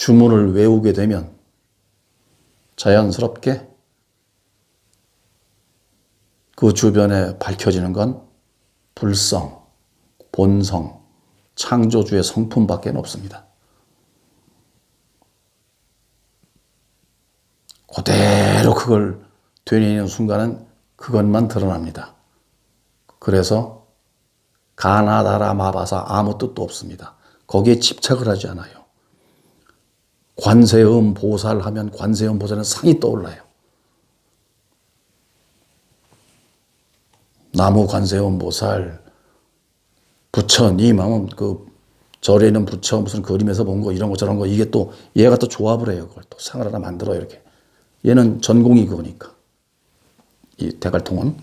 주문을 외우게 되면 자연스럽게 그 주변에 밝혀지는 건 불성, 본성, 창조주의 성품밖에 없습니다. 그대로 그걸 되뇌이는 순간은 그것만 드러납니다. 그래서 가나다라 마바사 아무 뜻도 없습니다. 거기에 집착을 하지 않아요. 관세음 보살 하면 관세음 보살은 상이 떠올라요. 나무 관세음 보살, 부처님 하면 그 절에 있는 부처 무슨 그림에서 본 거 이런 거 저런 거 이게 또 얘가 또 조합을 해요. 그걸 또 상을 하나 만들어요. 이렇게. 얘는 전공이 그거니까. 이 대갈통은.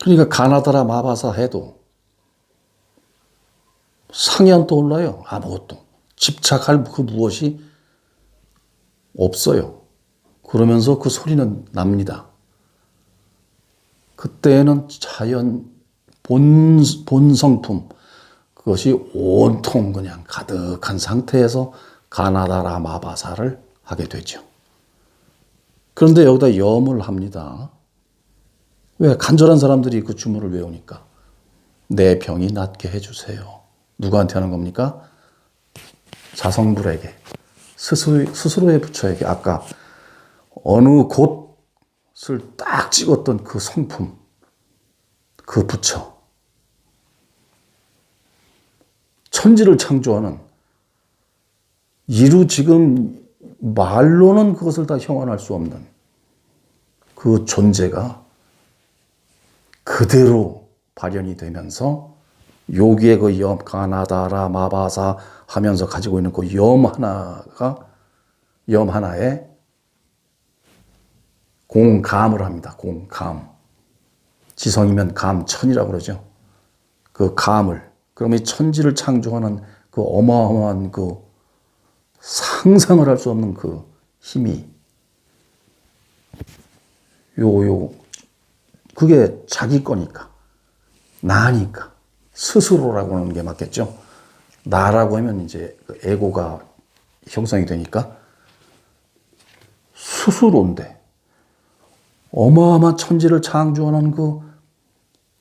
그러니까 가나다라 마바사 해도 상이 안 떠올라요. 아무것도. 집착할 그 무엇이 없어요. 그러면서 그 소리는 납니다. 그때는 자연 본성품 그것이 온통 그냥 가득한 상태에서 가나다라 마바사를 하게 되죠. 그런데 여기다 염을 합니다. 왜? 간절한 사람들이 그 주문을 외우니까. 내 병이 낫게 해주세요. 누구한테 하는 겁니까? 자성불에게, 스스로의 부처에게. 아까 어느 곳을 딱 찍었던 그 성품, 그 부처. 천지를 창조하는 이루 지금 말로는 그것을 다 형언할 수 없는 그 존재가 그대로 발현이 되면서 여기에 그 염, 가나다라 마바사 하면서 가지고 있는 그 염 하나에 공감을 합니다. 공감. 지성이면 감천이라고 그러죠. 그 감을. 그럼 이 천지를 창조하는 그 어마어마한 그 상상을 할 수 없는 그 힘이 그게 자기 거니까, 나니까, 스스로라고 하는 게 맞겠죠. 나라고 하면 이제 그 에고가 형성이 되니까 스스로인데 어마어마한 천지를 창조하는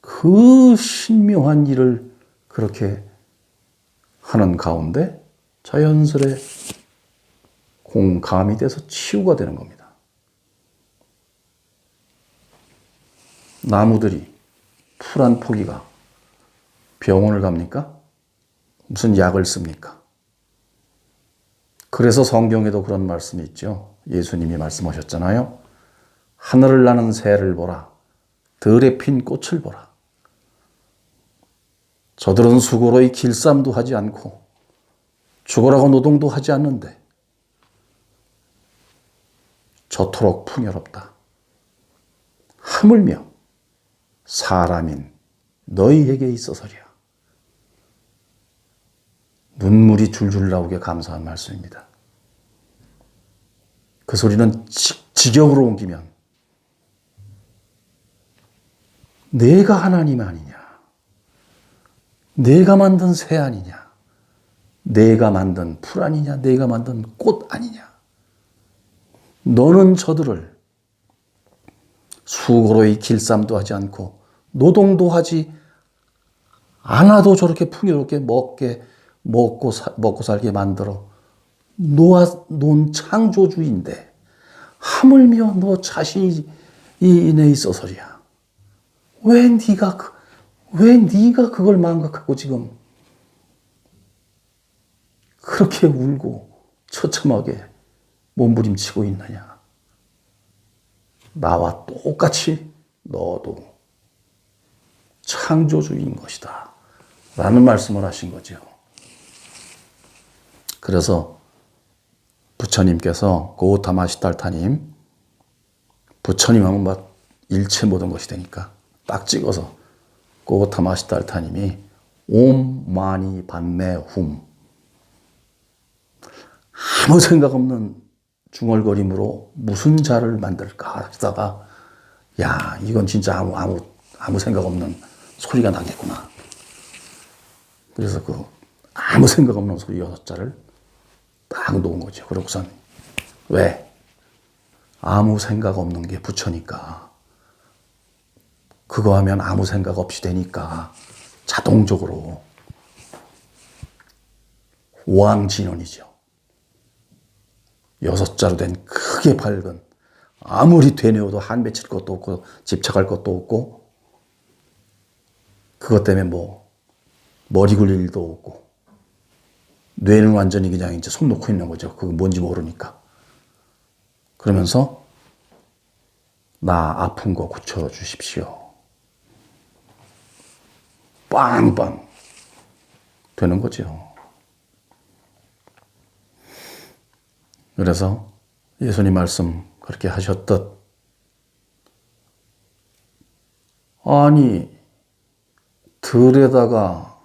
그 신묘한 일을 그렇게 하는 가운데 자연스레 공감이 돼서 치유가 되는 겁니다. 나무들이 풀 한 포기가 병원을 갑니까? 무슨 약을 씁니까? 그래서 성경에도 그런 말씀이 있죠. 예수님이 말씀하셨잖아요. 하늘을 나는 새를 보라. 들에 핀 꽃을 보라. 저들은 수고로 이 길쌈도 하지 않고 죽으라고 노동도 하지 않는데 저토록 풍요롭다. 하물며 사람인 너희에게 있어서랴. 눈물이 줄줄 나오게 감사한 말씀입니다. 그 소리는 직역으로 옮기면 내가 하나님 아니냐? 내가 만든 새 아니냐? 내가 만든 풀 아니냐? 내가 만든 꽃 아니냐? 너는 저들을 수고로 이 길쌈도 하지 않고 노동도 하지 않아도 저렇게 풍요롭게 먹고 살게 만들어 놓은 창조주인데 하물며 너 자신이 내 있어서랴. 왜 네가 그걸 망각하고 지금 그렇게 울고 처참하게 몸부림치고 있느냐. 나와 똑같이 너도 창조주인 것이다. 라는 말씀을 하신 거죠. 그래서 부처님께서 고타마시달타님, 부처님 하면 막 일체 모든 것이 되니까 딱 찍어서 고타마시달타님이 옴 마니 반매 훔, 아무 생각 없는 중얼거림으로 무슨 자를 만들까 하다가 야, 이건 진짜 아무 생각 없는 소리가 나겠구나. 그래서 그 아무 생각 없는 소리 6자를 딱 놓은 거죠. 그러고선 왜? 아무 생각 없는 게 부처니까. 그거 하면 아무 생각 없이 되니까 자동적으로 오왕진원이죠. 6자로 된 크게 밝은, 아무리 되뇌어도 한 맺힐 것도 없고 집착할 것도 없고, 그것 때문에 뭐 머리 굴릴 일도 없고, 뇌는 완전히 그냥 이제 손 놓고 있는 거죠. 그게 뭔지 모르니까. 그러면서 나 아픈 거 고쳐주십시오. 빵빵 되는 거죠. 그래서 예수님 말씀 그렇게 하셨듯, 아니 들에다가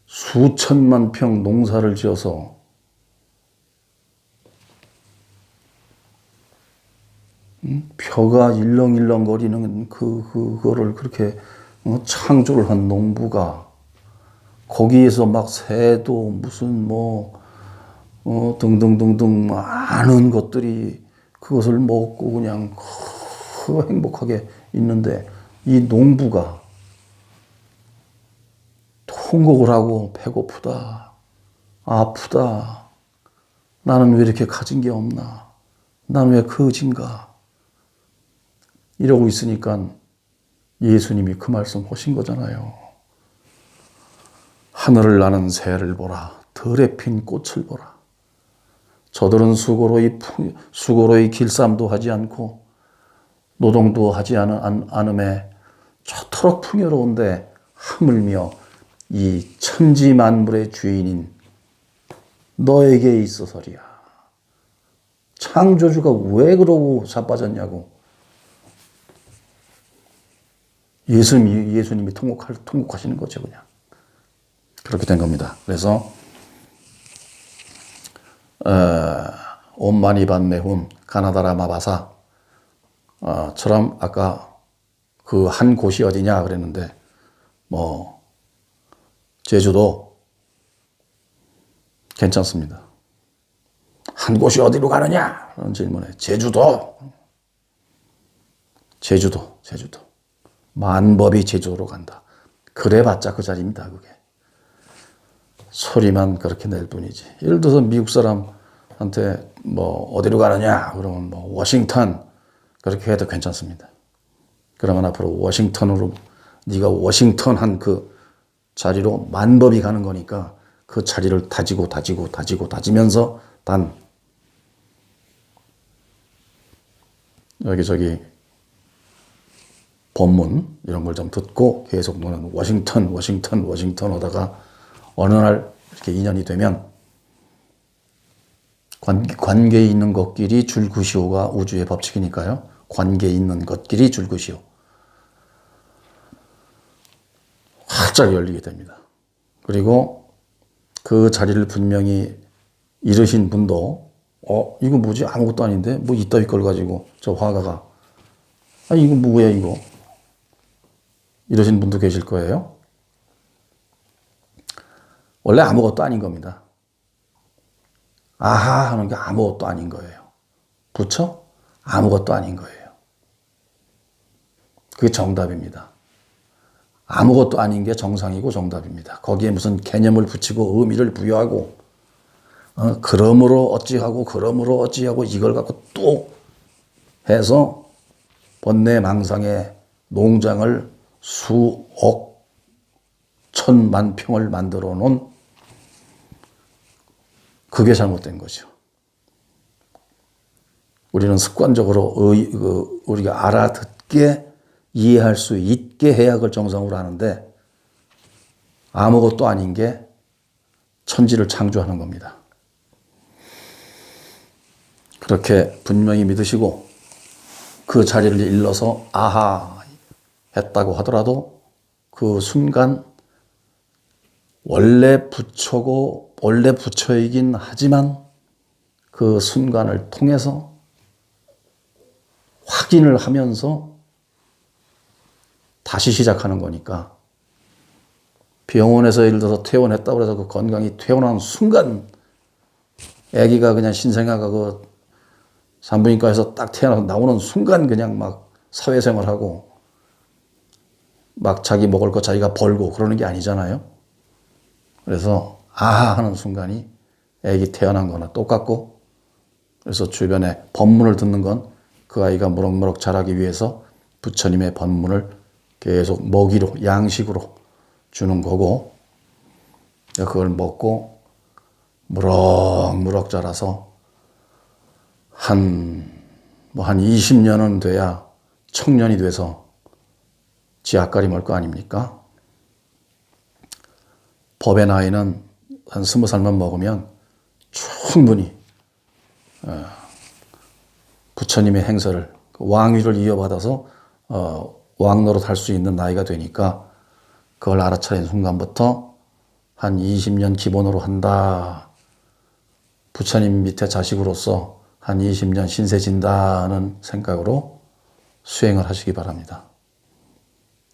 수천만 평 농사를 지어서 벼가 일렁일렁거리는 그거를 그렇게 창조를 한 농부가 거기에서 막 새도 무슨 등등등등 많은 것들이 그것을 먹고 그냥 행복하게 있는데, 이 농부가 통곡을 하고 배고프다, 아프다, 나는 왜 이렇게 가진 게 없나, 나는 왜 거진가 이러고 있으니까 예수님이 그 말씀 하신 거잖아요. 하늘을 나는 새를 보라, 들에 핀 꽃을 보라. 저들은 수고로이 길쌈도 하지 않고 노동도 하지 않음에 저토록 풍요로운데, 하물며 이 천지 만물의 주인인 너에게 있어서리야. 창조주가 왜 그러고 자빠졌냐고. 예수님이 통곡하시는 거죠, 그냥. 그렇게 된 겁니다. 그래서 온마니 반매훈 가나다라 마바사 처럼 아까 그 한 곳이 어디냐 그랬는데, 제주도 괜찮습니다. 한 곳이 어디로 가느냐? 그런 질문에 제주도. 만법이 제주도로 간다. 그래봤자 그 자리입니다, 그게. 소리만 그렇게 낼 뿐이지. 예를 들어서 미국 사람한테 어디로 가느냐? 그러면 워싱턴. 그렇게 해도 괜찮습니다. 그러면 앞으로 워싱턴으로, 네가 워싱턴 한 그 자리로 만법이 가는 거니까 그 자리를 다지면서 여기저기 본문 이런 걸 좀 듣고 계속 너는 워싱턴 하다가 어느 날 이렇게 인연이 되면 관계 있는 것끼리 줄구시오가 우주의 법칙이니까요. 관계 있는 것끼리 줄구시오. 활짝 열리게 됩니다. 그리고 그 자리를 분명히 이루신 분도 이거 뭐지? 아무것도 아닌데 뭐 이따위 걸 가지고 저 화가가 이거 뭐야 이거? 이러신 분도 계실 거예요. 원래 아무것도 아닌 겁니다. 아하 하는 게 아무것도 아닌 거예요. 부처? 아무것도 아닌 거예요. 그게 정답입니다. 아무것도 아닌 게 정상이고 정답입니다. 거기에 무슨 개념을 붙이고 의미를 부여하고 그러므로 어찌하고 이걸 갖고 또 해서 번뇌망상의 농장을 수억 천만 평을 만들어 놓은, 그게 잘못된 거죠. 우리는 습관적으로 우리가 알아듣게 이해할 수 있게 해야 그걸 정상으로 하는데, 아무것도 아닌 게 천지를 창조하는 겁니다. 그렇게 분명히 믿으시고 그 자리를 일러서 아하 했다고 하더라도 그 순간 원래 부처이긴 하지만 그 순간을 통해서 확인을 하면서 다시 시작하는 거니까 병원에서 예를 들어서 퇴원했다고 해서 그 건강이 퇴원하는 순간 아기가 그냥 신생아가 그 산부인과에서 딱 태어나서 나오는 순간 그냥 막 사회생활하고 막 자기 먹을 거 자기가 벌고 그러는 게 아니잖아요. 그래서 아하 하는 순간이 아기 태어난 거나 똑같고, 그래서 주변에 법문을 듣는 건 그 아이가 무럭무럭 자라기 위해서 부처님의 법문을 계속 먹이로 양식으로 주는 거고, 그걸 먹고 무럭무럭 자라서 한 20년은 돼야 청년이 돼서 지앗가리 멀 거 아닙니까? 법의 나이는 한 20살만 먹으면 충분히 부처님의 행세를, 왕위를 이어받아서 왕 노릇할 수 있는 나이가 되니까, 그걸 알아차린 순간부터 한 20년 기본으로 한다. 부처님 밑에 자식으로서 한 20년 신세 진다는 생각으로 수행을 하시기 바랍니다.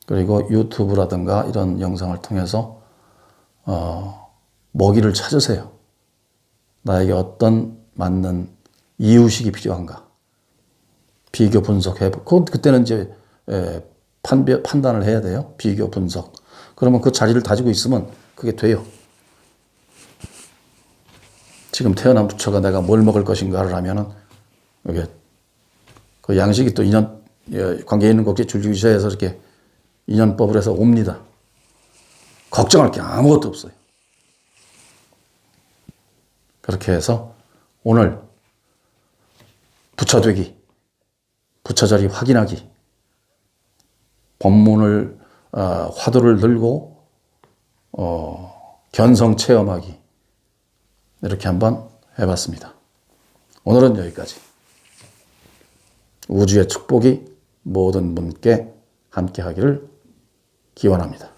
그리고 유튜브라든가 이런 영상을 통해서 먹이를 찾으세요. 나에게 어떤 맞는 이유식이 필요한가. 비교 분석해보고, 그때는 이제 판단을 해야 돼요. 비교 분석. 그러면 그 자리를 다지고 있으면 그게 돼요. 지금 태어난 부처가 내가 뭘 먹을 것인가를 하면은 이게 그 양식이 또 인연 관계 있는 것에 줄줄이셔서 이렇게 인연법을 해서 옵니다. 걱정할 게 아무것도 없어요. 그렇게 해서 오늘 부처되기, 부처자리 확인하기, 법문을 화두를 들고 견성 체험하기, 이렇게 한번 해봤습니다. 오늘은 여기까지. 우주의 축복이 모든 분께 함께 하기를 기원합니다.